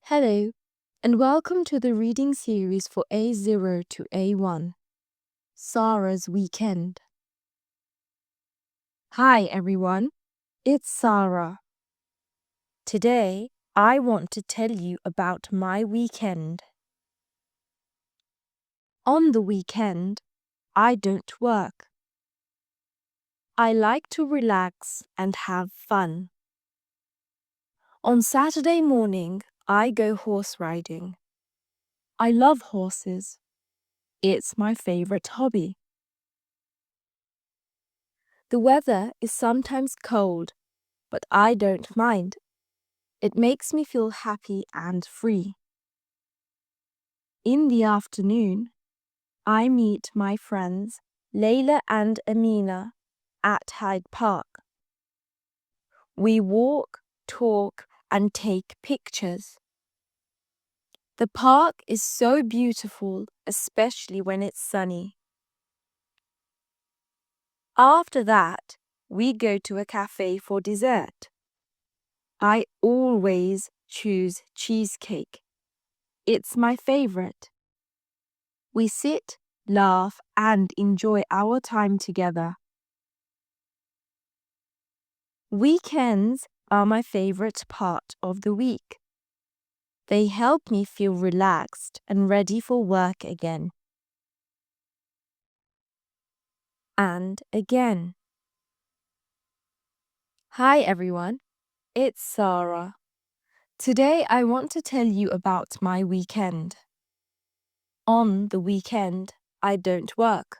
Hello, and welcome to the reading series for A0 to A1, Sarah's Weekend. Hi everyone, it's Sarah. Today, I want to tell you about my weekend. On the weekend, I don't work. I like to relax and have fun. On Saturday morning, I go horse riding. I love horses. It's my favorite hobby. The weather is sometimes cold, but I don't mind. It makes me feel happy and free. In the afternoon, I meet my friends Layla and Amina at Hyde Park. We walk, talk, and take pictures. The park is so beautiful, especially when it's sunny. After that, we go to a cafe for dessert. I always choose cheesecake. It's my favorite. We sit, laugh, and enjoy our time together. Weekends are my favorite part of the week. They help me feel relaxed and ready for work again. And again. Hi everyone, it's Sarah. Today I want to tell you about my weekend. On the weekend, I don't work.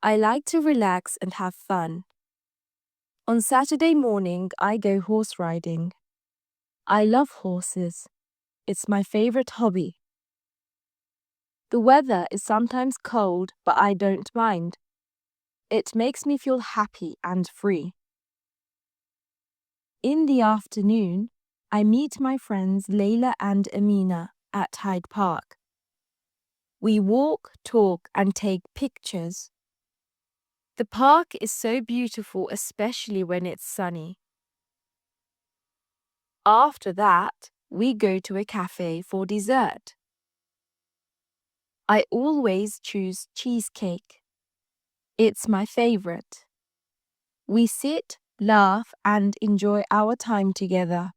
I like to relax and have fun. On Saturday morning, I go horse riding. I love horses. It's my favorite hobby. The weather is sometimes cold, but I don't mind. It makes me feel happy and free. In the afternoon, I meet my friends Layla and Amina at Hyde Park. We walk, talk, and take pictures. The park is so beautiful, especially when it's sunny. After that, we go to a cafe for dessert. I always choose cheesecake. It's my favorite. We sit, laugh, and enjoy our time together.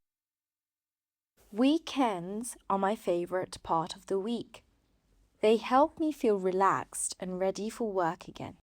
Weekends are my favorite part of the week. They help me feel relaxed and ready for work again.